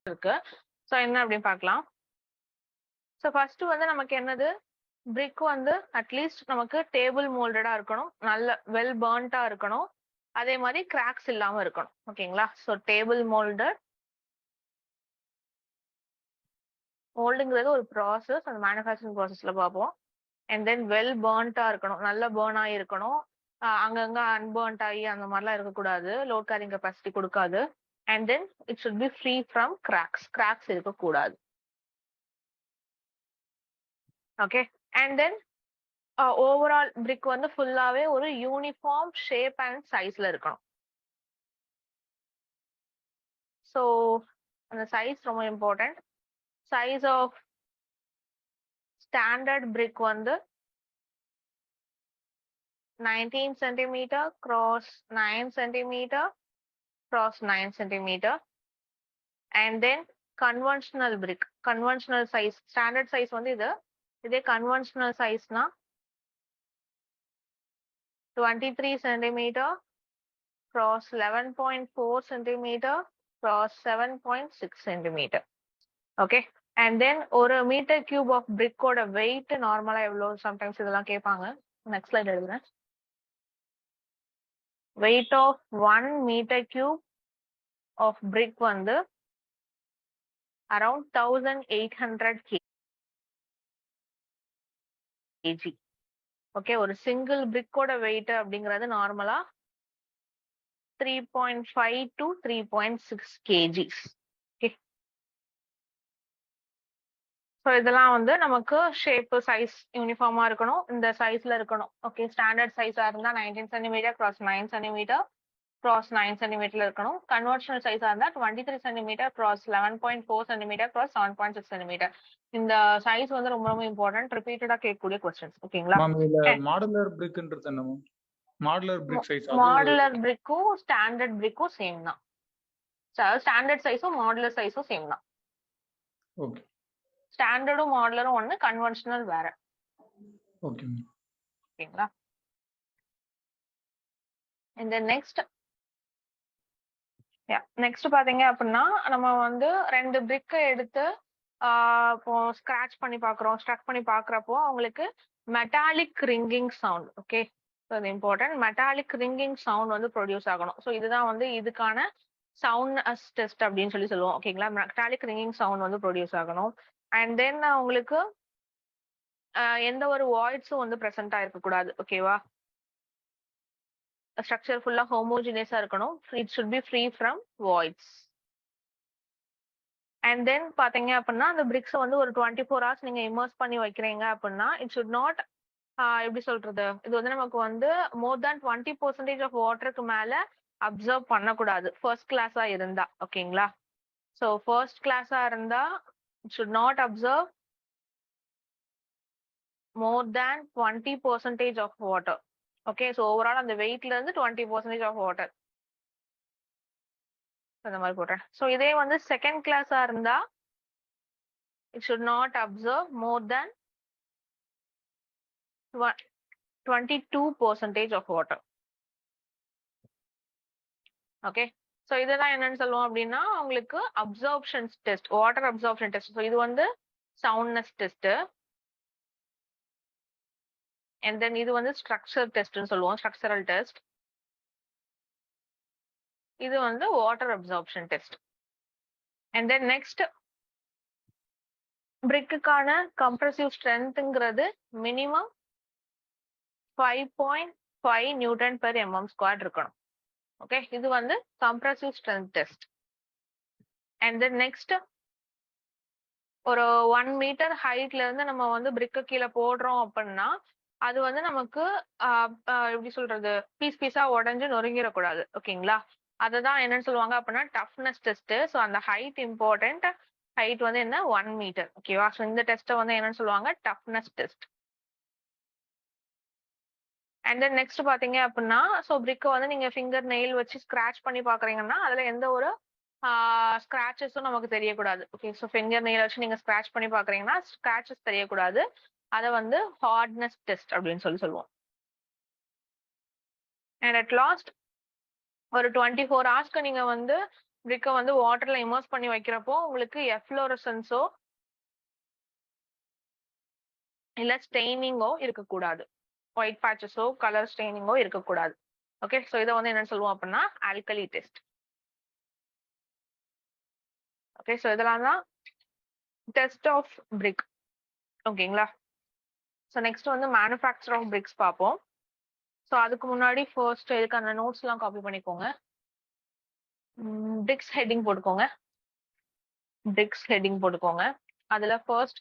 இருக்கு. ஸோ என்ன அப்படின்னு பார்க்கலாம். ஸோ ஃபர்ஸ்ட் வந்து நமக்கு என்னது, பிரிக் வந்து அட்லீஸ்ட் நமக்கு டேபிள் மோல்டடா இருக்கணும், நல்ல வெல் பர்ன்டா இருக்கணும், அதே மாதிரி கிராக்ஸ் இல்லாம இருக்கணும். ஓகேங்களா. ஸோ டேபிள் மோல்டுங்கிறது ஒரு ப்ராசஸ், அந்த மேனுஃபேக்சரிங் ப்ராசஸ்ல பார்ப்போம். அண்ட் தென் வெல் பர்ன்டா இருக்கணும், நல்ல பர்ன் ஆகி இருக்கணும், அங்கங்க அன்பர்ன்ட் ஆகி அந்த மாதிரிலாம் இருக்கக்கூடாது, லோட் கேரிங் கெப்பாசிட்டி கொடுக்காது. And then it should be free from cracks இருக்கக்கூடாது. Okay. And then overall brick வந்து ஃபுல்லாவே ஒரு யூனிஃபார்ம் ஷேப் அண்ட் சைஸ்ல இருக்கணும். ஸோ அந்த சைஸ் ரொம்ப important. Size of standard brick வந்து 19 centimetre cross 9 centimetre cross 9 centimetre. And then conventional brick, conventional size, standard size வந்து இதே கன்வென்ஷனல் சைஸ்னா 23 centimetre cross 11.4 centimetre cross 7.6 centimetre. Okay. And then ஒரு மீட்டர் கியூப் ஆஃப் பிரிக்கோட weight நார்மலா எவ்வளவு, சம்டைம்ஸ் இதெல்லாம் கேட்பாங்க. நெக்ஸ்ட் ஸ்லைட் எழுதுறேன். weight of 1 meter cube of brick வந்து around 1800 kg. ஓகே. ஒரு சிங்கிள் பிரிக்கோட வெயிட் அப்படிங்கிறது நார்மலா 3.5 to 3.6 kgs. ஓகே. ஸோ இதெல்லாம் வந்து நமக்கு ஷேப் சைஸ் யூனிஃபார்மா இருக்கணும், இந்த சைஸ்ல இருக்கணும். ஓகே. ஸ்டாண்டர்ட் சைஸா இருந்தா 19 சென்டிமீட்டர் cross 9 சென்டிமீட்டர் cross 9 சென்டிமீட்டர்ல இருக்கணும். கன்வென்ஷனல் சைஸா இருந்தா 23 centimetre cross 11.4 centimetre cross 7.6 centimetre. இந்த சைஸ் வந்து ரொம்ப ரொம்ப இம்பார்ட்டன்ட், ரிப்பீட்டடா கேட்கக்கூடிய क्वेश्चंस. ஓகேங்களா. மாடுலர் பிரிக்ன்றது என்ன? மாடுலர் பிரிக் சைஸ், மாடுலர் பிரிக்கும் ஸ்டாண்டர்ட் பிரிக்கும் சேம் தான். ஸ்டாண்டர்ட் சைஸும் மாடுலர் சைஸும் சேம் தான். ஓகே. ஸ்டாண்டர்டும் மாடுலரும் ஒன்னு, கன்வென்ஷனல் வேற. ஓகே. ஓகேங்களா. இந்த நெக்ஸ்ட் பாத்தீங்க அப்படின்னா, நம்ம வந்து 2 பிரிக்கை எடுத்து இப்போ ஸ்கிராச் பண்ணி பாக்குறோம், ஸ்ட்ரக் பண்ணி பாக்குறப்போ அவங்களுக்கு மெட்டாலிக் ரிங்கிங் சவுண்ட். ஓகே. அது இம்பார்ட்டன்ட். மெட்டாலிக் ரிங்கிங் சவுண்ட் வந்து ப்ரொடியூஸ் ஆகணும். ஸோ இதுதான் வந்து இதுக்கான சவுண்ட் டெஸ்ட் அப்படின்னு சொல்லுவோம். ஓகேங்களா. மெட்டாலிக் ரிங்கிங் சவுண்ட் வந்து ப்ரொடியூஸ் ஆகணும். அண்ட் தென் உங்களுக்கு எந்த ஒரு வாய்ட்ஸும் வந்து ப்ரெசென்ட் ஆயிருக்க கூடாது. ஓகேவா. ஸ்ட்ரக்சர் ஃபுல்லா ஹோமோஜினியஸா இருக்கணும். It should be free from voids. And then பாத்தீங்க அப்படின்னா, அந்த பிரிக்ஸை வந்து ஒரு 24 hours நீங்க இமர்ஸ் பண்ணி வைக்கிறீங்க அப்படின்னா, இட் ஷுட் நாட், எப்படி சொல்றது, இது வந்து நமக்கு வந்து மோர் தேன் 20% ஆஃப் வாட்டருக்கு மேல அப்சர்வ் பண்ணக்கூடாது ஃபர்ஸ்ட் கிளாஸா இருந்தா. ஓகேங்களா. ஸோ ஃபர்ஸ்ட் கிளாஸா இருந்தா it should not absorb more than 20% of water. Okay. So overall அந்த வெயிட்ல இருந்து 20% ஆஃப் வாட்டர் அந்த மாதிரி போட்டேன். ஸோ இதே வந்து செகண்ட் கிளாஸா இருந்தா it should not absorb more than 22% of water. Okay. So இதெல்லாம் என்னன்னு சொல்லுவோம் அப்படின்னா, உங்களுக்கு absorption test, water absorption test. So இது வந்து சவுண்ட்னஸ் டெஸ்ட். அண்ட் தென் இது வந்து ஸ்ட்ரக்சர் டெஸ்ட்னு சொல்லுவோம், ஸ்ட்ரக்சரல் டெஸ்ட். இது வந்து water absorption test. And then next, பிரிக்குக்கான கம்ப்ரசிவ் ஸ்ட்ரென்த்ங்கிறது minimum 5.5 newton per mm square இருக்கணும். ஓகே. இது வந்து compressive strength test. And then next, ஒரு 1 மீட்டர் ஹைட்ல இருந்து நம்ம வந்து பிரிக்க கீழே போடுறோம் அப்படின்னா அது வந்து நமக்கு எப்படி சொல்றது, பீஸா உடஞ்சு நொறுங்கிடக்கூடாது. ஓகேங்களா. அதுதான் என்னன்னு சொல்லுவாங்க அப்படின்னா டஃப்னஸ் டெஸ்ட். ஸோ அந்த ஹைட் இம்பார்ட்டன்ட். ஹைட் வந்து என்ன, 1 மீட்டர். ஓகேவா. ஸோ இந்த டெஸ்ட்டை வந்து என்னன்னு சொல்லுவாங்க, toughness test. And then next பாத்தீங்க அப்படின்னா, ஸோ பிரிக்கை வந்து நீங்க ஃபிங்கர் நெயில் வச்சு ஸ்கிராச் பண்ணி பாக்குறீங்கன்னா அதுல எந்த ஒரு ஸ்கிராச்சஸும் நமக்கு தெரியக்கூடாது. ஓகே. ஸோ ஃபிங்கர் நெயில் வச்சு நீங்க ஸ்கிராச் பண்ணி பாக்குறீங்கன்னா ஸ்கிராச்சஸ் தெரியக்கூடாது. அதை வந்து ஹார்ட்னஸ் டெஸ்ட் அப்படின்னு சொல்லுவோம். அண்ட் அட் லாஸ்ட் ஒரு 24 hours நீங்க வந்து பிரிக்க வந்து வாட்டர்ல இமர்ஸ் பண்ணி வைக்கிறப்போ உங்களுக்கு எஃப்ளோரசன்ஸோ இல்ல ஸ்டெய்னிங்கோ இருக்கக்கூடாது. ஒயிட் பேச்சஸோ கலர் ஸ்டெய்னிங்கோ இருக்கக்கூடாது. ஓகே, ஸோ இதை வந்து என்ன சொல்லுவோம் அப்படின்னா ஆல்கலி டெஸ்ட். ஓகே, ஸோ இதெல்லாம் தான் டெஸ்ட் ஆஃப் பிரிக். ஓகேங்களா? ஸோ நெக்ஸ்ட் வந்து மேனுஃபேக்சர் ஆஃப் பிரிக்ஸ் பார்ப்போம். ஸோ அதுக்கு முன்னாடி ஃபர்ஸ்ட் இதுக்கான நோட்ஸ் எல்லாம் காப்பி பண்ணிக்கோங்க. பிரிக்ஸ் ஹெட்டிங் போட்டுக்கோங்க. பிரிக்ஸ் ஹெட்டிங் போட்டுக்கோங்க. அதுல first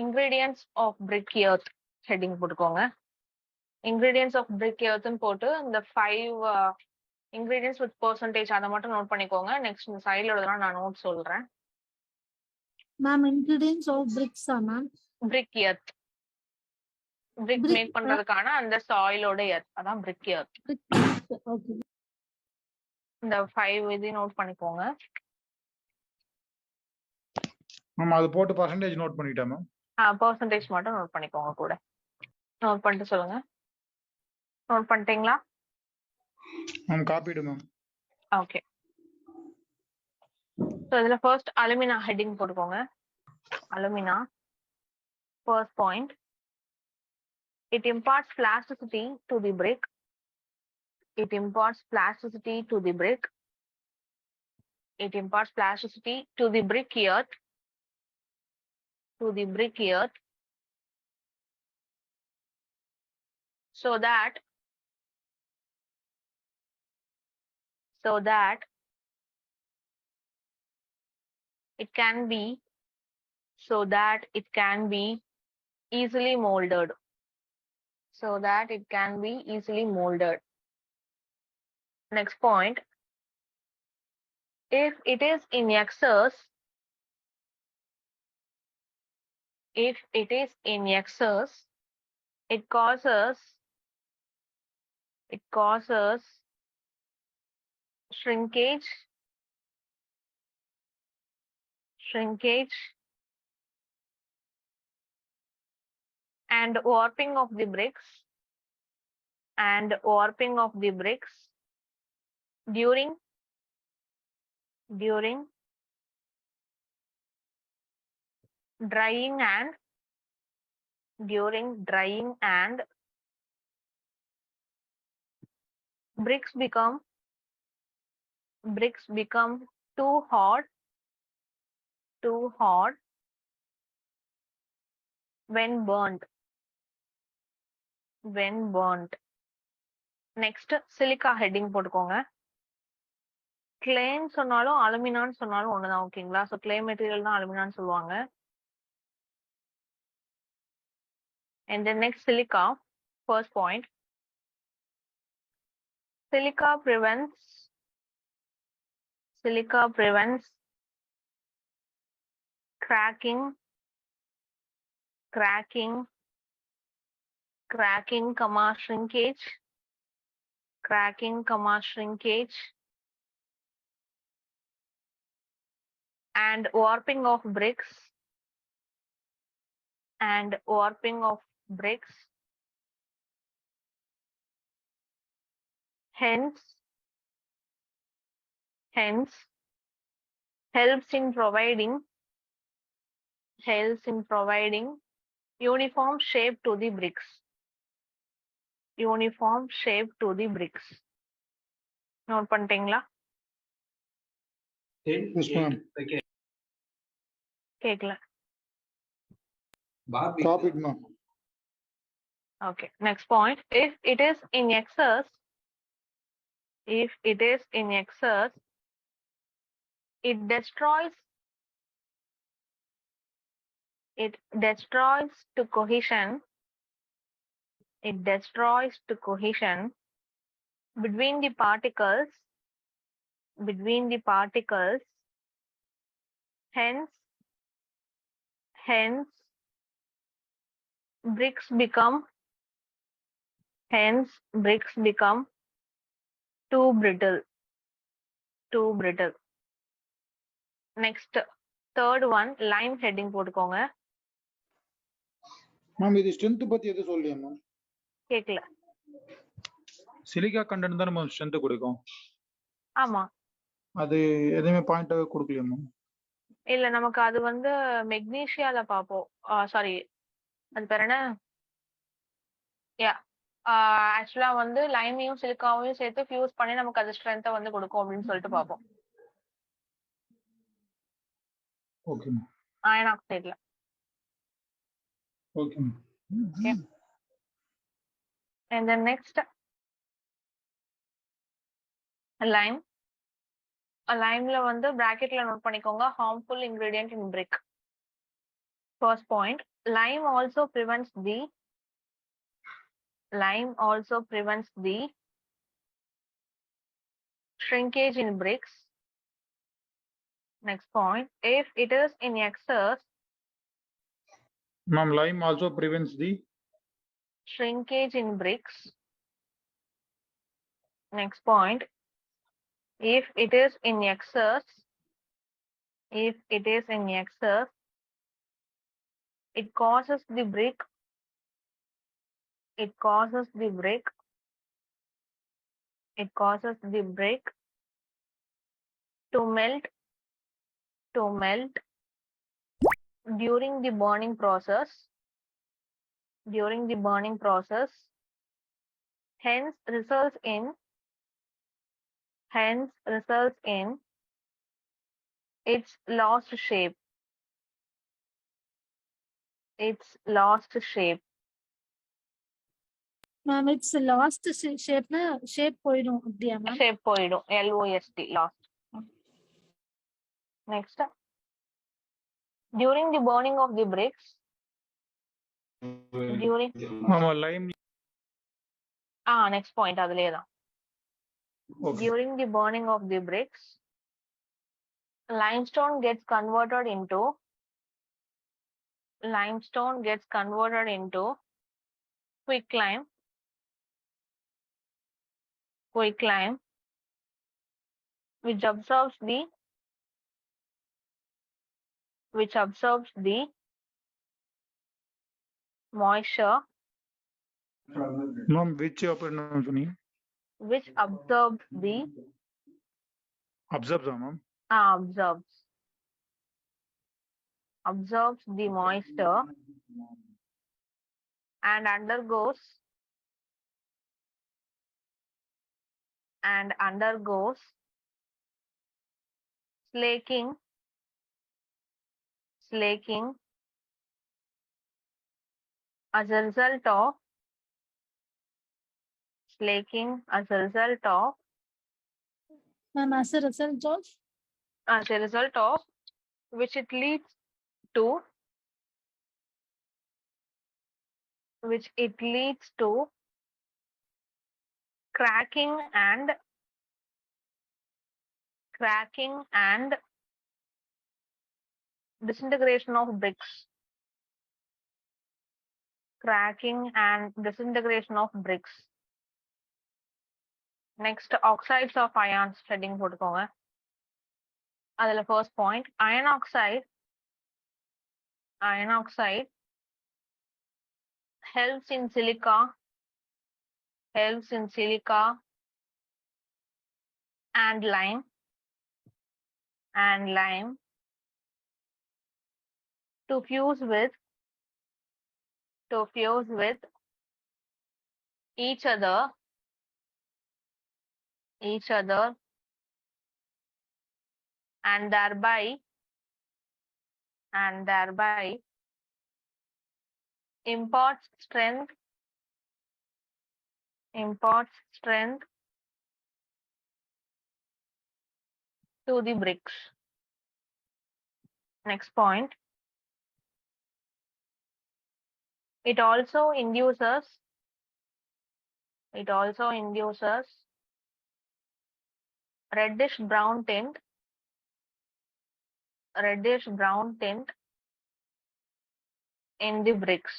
ingredients of brick earth heading போட்டுக்கோங்க. இன்கிரீடியன்ட்ஸ் ஆஃப் பிரிக் எர்த்னு போட்டு இந்த 5 இன்கிரீடியன்ட்ஸ் வித் பெர்சன்டேஜ் அதை மட்டும் நோட் பண்ணிக்கோங்க. நெக்ஸ்ட் இந்த சைடில் எழுதலாம், நான் நோட் சொல்றேன். மேம் இன்கிரிடியன்ட்ஸ் ஆஃப் பிரிக்ஸா ma'am? Brick earth, brick Brick make பண்றதுக்கான அந்த சாயிலோட எர்த், அதான் பிரிக் எர்த். ஓகே இந்த 5 இதையும் நோட் பண்ணிக்கோங்க. மேம் அது போட்டு பர்சன்டேஜ் நோட் பண்ணிட்டேன் மேம். பெர்சன்டேஜ் மட்டும் நோட் பண்ணிக்கோங்க கூட. நோட் பண்ணிட்டு சொல்லுங்க. நோட் பண்ணிட்டீங்களா? Ma'am copied ma'am. Okay, so இதுல ஃபர்ஸ்ட் அலுமினா ஹெட்டிங் போட்டுக்கோங்க. Alumina first point, it imparts plasticity to the brick. It imparts plasticity to the brick. It imparts plasticity to the brick earth. To the brick earth. So that it can be easily molded. So that it can be easily molded. Next point, if it is in excess, it causes shrinkage and warping of the bricks during drying and bricks become too hot when burnt. Next silica heading போட்டுக்கோங்க. கிளேன்னு சொன்னாலும் அலுமினான்னு சொன்னாலும் ஒண்ணுதான். ஓகேங்களா? So clay material தான் அலுமினான்னு சொல்லுவாங்க. And then next silica, first point, silica prevents cracking, shrinkage and warping of bricks hence helps in providing uniform shape to the bricks. Note பண்ணிட்டீங்களா? Yes ma'am. கேக்கல. Copied ma'am. Okay, next point, if it is in excess, it destroys to cohesion between the particles, hence bricks become too brittle. Next third one, lime heading போட்டுக்கோங்க. Ma'am இது strength பத்தி எது சொல்லியா ma'am? கேக்கல. Silica content தான் ma'am strength கொடுக்கும். ஆமா, அது எதுவுமே பாயிண்டாக கொடுக்கலையா மேம்? இல்ல நமக்கு அது வந்து மெக்னீஷியால பார்ப்போம். சாரி, அது பேர் என்ன? யா ஆக்சுவலா வந்து லைமையும் சிலிக்காவையும் சேர்த்து ஃபியூஸ் பண்ணி நமக்கு அது ஸ்ட்ரென்த்தை வந்து கொடுக்கும் அப்படின்னு சொல்லிட்டு பார்ப்போம் ஓகே மேம். அயன் ஆக்சைட்ல. Okay ma'am. Okay, and then next lime. லைம்ல வந்து பிராக்கெட்ல நோட் பண்ணிக்கோங்க, harmful ingredient in brick. First point, lime also prevents the shrinkage in bricks. Next point, if it is in excess, Ma'am, lime also prevents the shrinkage in bricks. Next point, if it is in excess, it causes the brick to melt during the burning process, hence results in its lost shape. Ma'am, it's lost shape na shape போயிடும் அப்படியா ma'am? Shape போயிடும், LOST, lost. Next, during the burning of the bricks, Ma'am, lime. next point அதுலயே தான். Okay. During the burning of the bricks, limestone gets converted into quicklime, which absorbs the moisture, Ma'am, which operator சொன்னீங்க? which absorbs the Absorbs, ma'am. absorbs the moisture and undergoes slaking as a result of Ma'am, as a result of which it leads to cracking and disintegration of bricks. Next, oxides of ions heading போட்டுக்கோங்க. அதுல first point, iron oxide helps in silica and lime to fuse with each other and thereby imparts strength to the bricks. Next point, it also induces reddish brown tint in the bricks.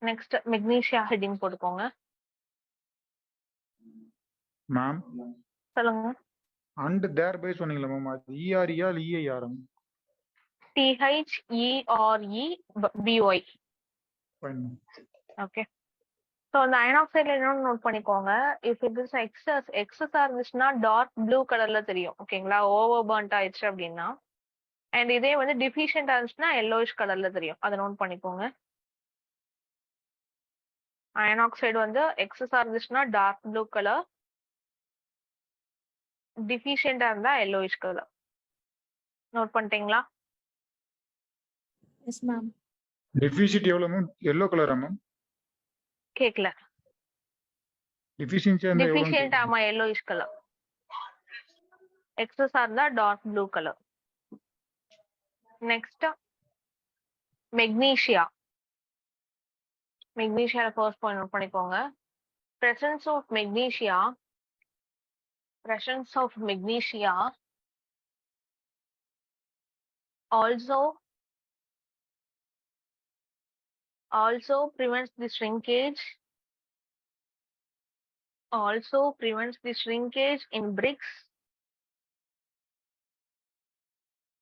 Next, magnesia heading போட்டுக்கோங்க. Ma'am. சொல்லுங்க. And thereby சொன்னீங்களா ma'am, அது ERE ஆ இல்ல EIR? THEREBY. Fine. Okay. So அந்த iron ஆக்சைடுல இன்னொன்று note பண்ணிக்கோங்க. If it is எக்ஸஸா இருந்துச்சுன்னா dark blue கலர்ல தெரியும். ஓகேங்களா? ஓவர் பர்ன்ட் ஆயிடுச்சு அப்படின்னா. அண்ட் இதே வந்து டிஃபிஷியண்டா இருந்துச்சுன்னா எல்லோயிஷ் கலர்ல தெரியும். அதை நோட் பண்ணிக்கோங்க. அயன் ஆக்சைடு வந்து எக்ஸஸா இருந்துச்சுன்னா டார்க் ப்ளூ கலர், டிஃபிஷியண்டா இருந்தா எல்லோயிஷ் கலர். நோட் பண்ணிட்டீங்களா? Yes ma'am. டெஃபிஷியன்ட் எவ்வளவு மேம்? எல்லோ கலரா மேம்? கேக்கல. டெஃபிஷியன்சியா இருந்தா எவ்வளவு? டிஃபிஷியன்ட் ஆமா எல்லோயிஷ் கலர். எக்ஸஸா இருந்தா dark blue colour. Next magnesia. மெக்னீஷியால ஃபர்ஸ்ட் பாயிண்ட் நோட் பண்ணிக்கோங்க. presence of magnesia also prevents the shrinkage in bricks